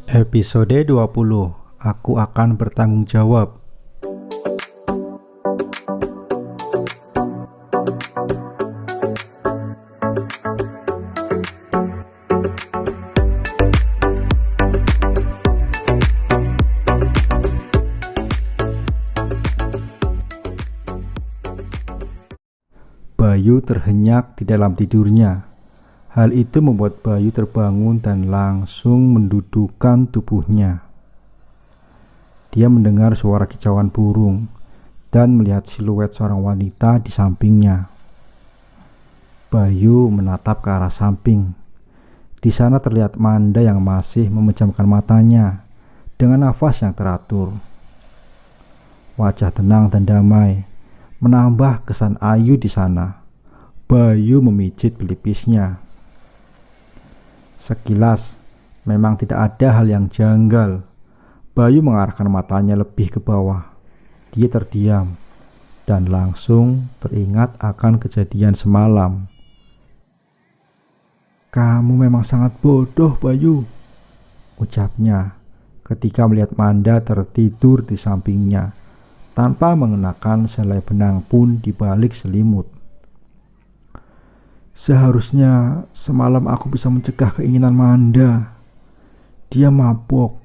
Episode 20. Aku akan bertanggung jawab. Bayu terhenyak di dalam tidurnya. Hal itu membuat Bayu terbangun dan langsung mendudukkan tubuhnya. Dia mendengar suara kicauan burung dan melihat siluet seorang wanita di sampingnya. Bayu menatap ke arah samping. Di sana terlihat Manda yang masih memejamkan matanya dengan nafas yang teratur. Wajah tenang dan damai menambah kesan ayu di sana. Bayu memijit pelipisnya. Sekilas, memang tidak ada hal yang janggal. Bayu mengarahkan matanya lebih ke bawah. Dia terdiam dan langsung teringat akan kejadian semalam. "Kamu memang sangat bodoh, Bayu," ucapnya ketika melihat Manda tertidur di sampingnya tanpa mengenakan selai benang pun di balik selimut. "Seharusnya semalam aku bisa mencegah keinginan Manda. Dia mabok,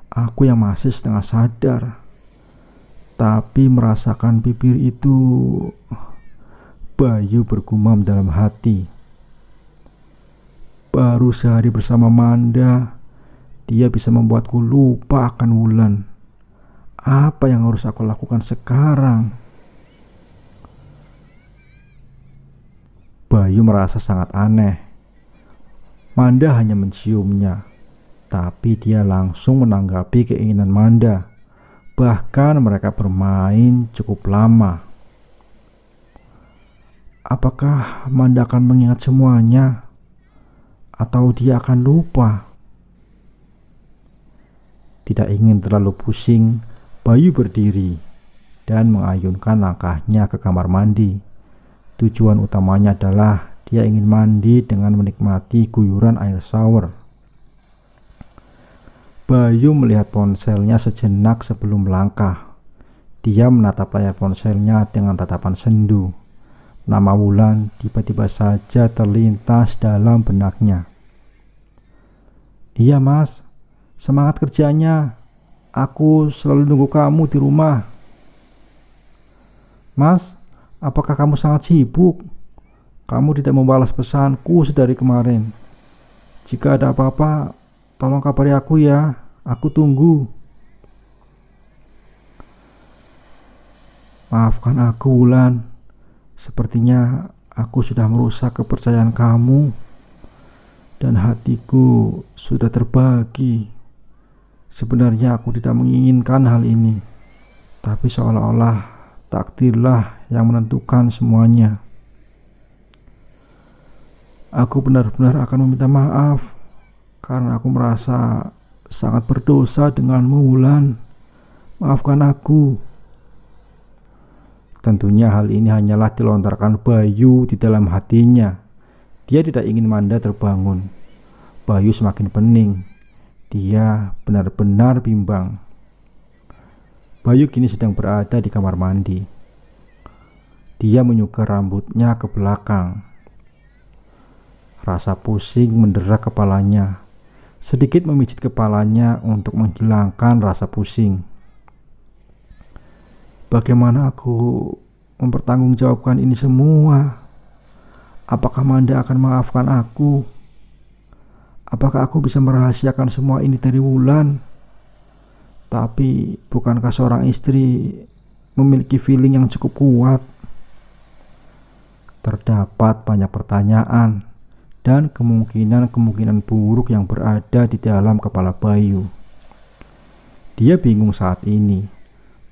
aku yang masih setengah sadar. Tapi merasakan bibir itu..." Bayu bergumam dalam hati. "Baru sehari bersama Manda, dia bisa membuatku lupa akan Wulan. Apa yang harus aku lakukan sekarang?" Bayu merasa sangat aneh. Manda hanya menciumnya, tapi dia langsung menanggapi keinginan Manda. Bahkan mereka bermain cukup lama. Apakah Manda akan mengingat semuanya? Atau dia akan lupa? Tidak ingin terlalu pusing, Bayu berdiri dan mengayunkan langkahnya ke kamar mandi. Tujuan utamanya adalah dia ingin mandi dengan menikmati guyuran air shower. Bayu melihat ponselnya sejenak sebelum melangkah. Dia menatap layar ponselnya dengan tatapan sendu. Nama Wulan tiba-tiba saja terlintas dalam benaknya. "Iya mas, semangat kerjanya. Aku selalu nunggu kamu di rumah." "Mas, apakah kamu sangat sibuk? Kamu tidak membalas pesanku sedari kemarin. Jika ada apa-apa, tolong kabari aku ya. Aku tunggu." "Maafkan aku, Wulan. Sepertinya aku sudah merusak kepercayaan kamu dan hatiku sudah terbagi. Sebenarnya aku tidak menginginkan hal ini, tapi seolah-olah takdirlah yang menentukan semuanya. Aku benar-benar akan meminta maaf karena aku merasa sangat berdosa denganmu, Wulan. Maafkan aku." Tentunya hal ini hanyalah dilontarkan Bayu di dalam hatinya. Dia tidak ingin Manda terbangun. Bayu semakin pening. Dia benar-benar bimbang. Bayu kini sedang berada di kamar mandi. Dia menyuka rambutnya ke belakang. Rasa pusing mendera kepalanya. Sedikit memijit kepalanya untuk menghilangkan rasa pusing. Bagaimana aku mempertanggungjawabkan ini semua? Apakah Manda akan maafkan aku? Apakah aku bisa merahasiakan semua ini dari Wulan? Tapi bukankah seorang istri memiliki feeling yang cukup kuat? Terdapat banyak pertanyaan dan kemungkinan-kemungkinan buruk yang berada di dalam kepala Bayu. Dia bingung saat ini.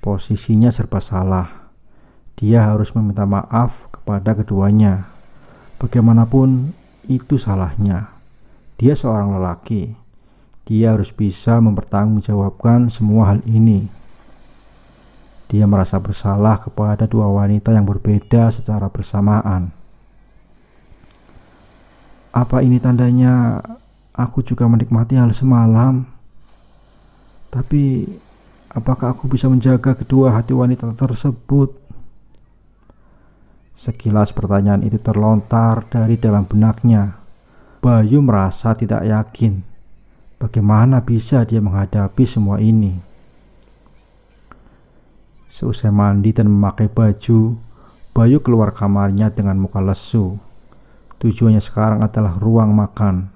Posisinya serba salah. Dia harus meminta maaf kepada keduanya. Bagaimanapun itu salahnya. Dia seorang lelaki. Dia harus bisa mempertanggungjawabkan semua hal ini. Dia merasa bersalah kepada dua wanita yang berbeda secara bersamaan. Apa ini tandanya aku juga menikmati hal semalam? Tapi apakah aku bisa menjaga kedua hati wanita tersebut? Sekilas pertanyaan itu terlontar dari dalam benaknya. Bayu merasa tidak yakin. Bagaimana bisa dia menghadapi semua ini? Seusai mandi dan memakai baju, Bayu keluar kamarnya dengan muka lesu. Tujuannya sekarang adalah ruang makan.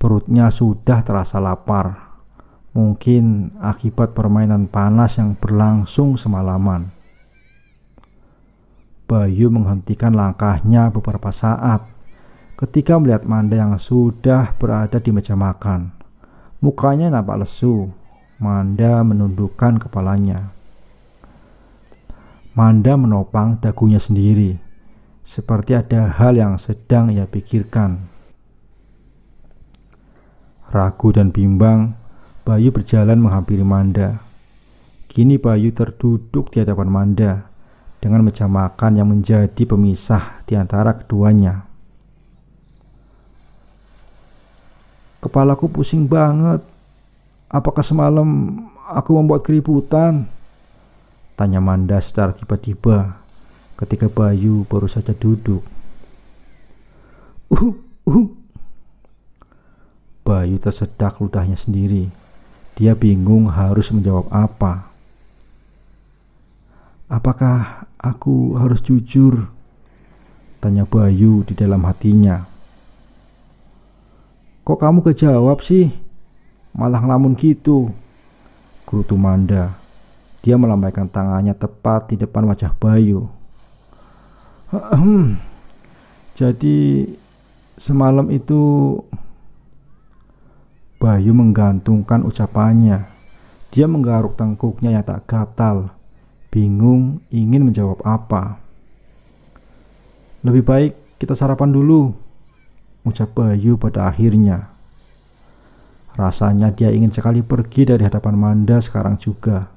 Perutnya sudah terasa lapar. Mungkin akibat permainan panas yang berlangsung semalaman. Bayu menghentikan langkahnya beberapa saat ketika melihat Manda yang sudah berada di meja makan. Mukanya nampak lesu. Manda menundukkan kepalanya. Manda menopang dagunya sendiri, seperti ada hal yang sedang ia pikirkan. Ragu dan bimbang, Bayu berjalan menghampiri Manda. Kini Bayu terduduk di hadapan Manda dengan meja makan yang menjadi pemisah di antara keduanya. Kepalaku pusing banget. Apakah semalam aku membuat keributan? Tanya Manda secara tiba-tiba ketika Bayu baru saja duduk. Bayu tersedak ludahnya sendiri. Dia bingung harus menjawab apa. Apakah aku harus jujur? Tanya Bayu di dalam hatinya. Kok kamu kejawab sih? Malah ngelamun gitu, gerutu Manda. Dia melambaikan tangannya tepat di depan wajah Bayu. Jadi semalam itu... Bayu menggantungkan ucapannya. Dia menggaruk tengkuknya yang tak gatal, bingung ingin menjawab apa. Lebih baik kita sarapan dulu, ucap Bayu pada akhirnya. Rasanya dia ingin sekali pergi dari hadapan Manda sekarang juga.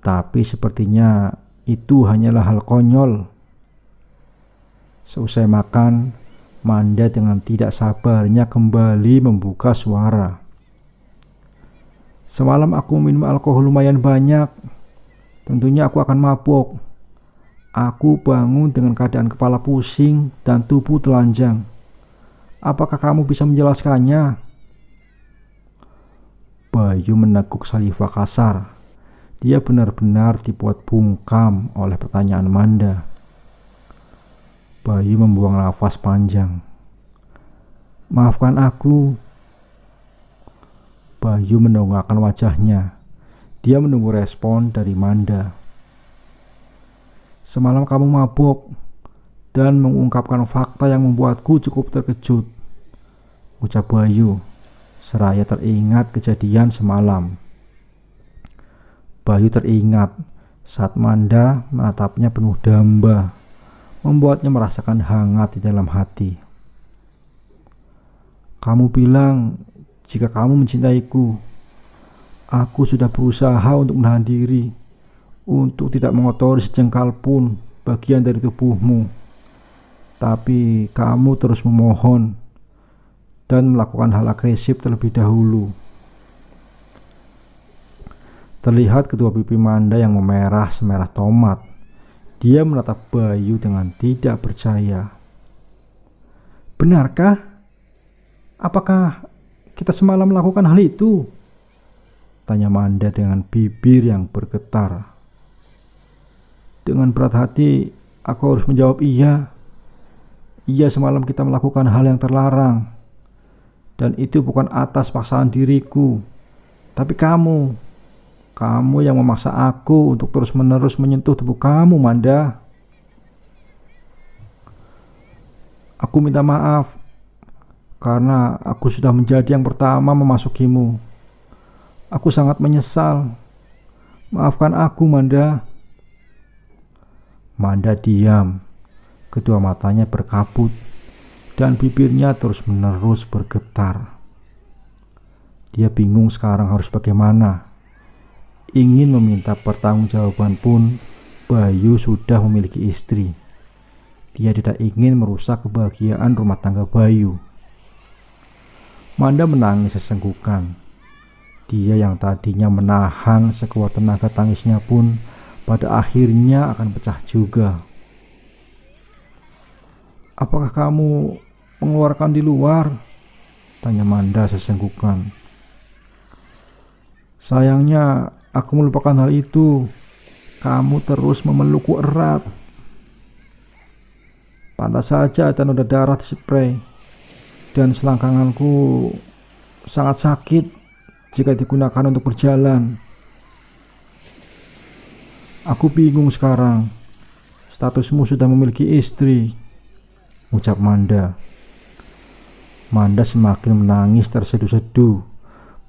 Tapi sepertinya itu hanyalah hal konyol. Seusai makan, Manda dengan tidak sabarnya kembali membuka suara. Semalam aku minum alkohol lumayan banyak. Tentunya aku akan mabuk. Aku bangun dengan keadaan kepala pusing dan tubuh telanjang. Apakah kamu bisa menjelaskannya? Bayu meneguk saliva kasar. Dia benar-benar dibuat bungkam oleh pertanyaan Manda. Bayu membuang nafas panjang. Maafkan aku. Bayu mendongakkan wajahnya. Dia menunggu respon dari Manda. Semalam kamu mabuk dan mengungkapkan fakta yang membuatku cukup terkejut, ucap Bayu seraya teringat kejadian semalam. Bayu teringat saat Manda menatapnya penuh damba, membuatnya merasakan hangat di dalam hati. Kamu bilang jika kamu mencintaiku. Aku sudah berusaha untuk menahan diri, untuk tidak mengotori sejengkal pun bagian dari tubuhmu. Tapi kamu terus memohon dan melakukan hal agresif terlebih dahulu. Terlihat kedua pipi Manda yang memerah semerah tomat. Dia menatap Bayu dengan tidak percaya. Benarkah? Apakah kita semalam melakukan hal itu? Tanya Manda dengan bibir yang bergetar. Dengan berat hati, aku harus menjawab iya. Iya, semalam kita melakukan hal yang terlarang. Dan itu bukan atas paksaan diriku, tapi kamu yang memaksa aku untuk terus-menerus menyentuh tubuh kamu, Manda. Aku minta maaf karena aku sudah menjadi yang pertama memasukimu. Aku sangat menyesal. Maafkan aku, Manda. Manda diam. Kedua matanya berkabut dan bibirnya terus-menerus bergetar. Dia bingung sekarang harus bagaimana. Ingin meminta pertanggungjawaban pun, Bayu sudah memiliki istri. Dia tidak ingin merusak kebahagiaan rumah tangga Bayu. Manda menangis sesenggukan. Dia yang tadinya menahan sekuat tenaga tangisnya pun pada akhirnya akan pecah juga. "Apakah kamu mengeluarkan di luar?" tanya Manda sesenggukan. "Sayangnya aku melupakan hal itu. Kamu terus memelukku erat. Pantas saja ada noda darah di spray, dan selangkanganku sangat sakit jika digunakan untuk berjalan. Aku bingung sekarang. Statusmu sudah memiliki istri," ucap Manda. Manda semakin menangis terseduh-seduh,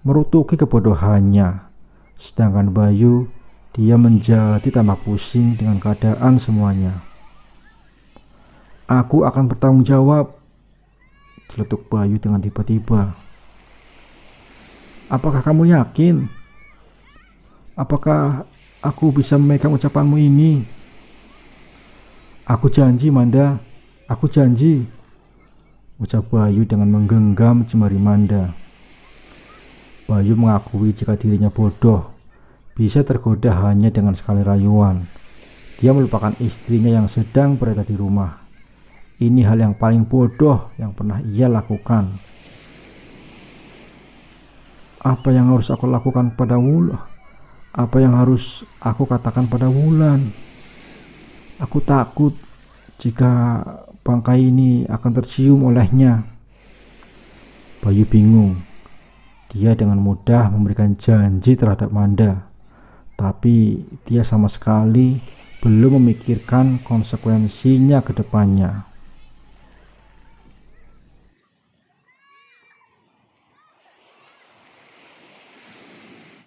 merutuki kebodohannya. Sedangkan Bayu, dia menjadi tambah pusing dengan keadaan semuanya. "Aku akan bertanggung jawab," celetuk Bayu dengan tiba-tiba. "Apakah kamu yakin? Apakah aku bisa memegang ucapanmu ini?" "Aku janji, Manda. Aku janji," ucap Bayu dengan menggenggam jemari Manda. Bayu mengakui jika dirinya bodoh, bisa tergoda hanya dengan sekali rayuan. Dia melupakan istrinya yang sedang berada di rumah. Ini hal yang paling bodoh yang pernah ia lakukan. Apa yang harus aku lakukan pada Wulan? Apa yang harus aku katakan pada Wulan? Aku takut jika bangkai ini akan tercium olehnya. Bayu bingung. Dia dengan mudah memberikan janji terhadap Manda, tapi dia sama sekali belum memikirkan konsekuensinya ke depannya.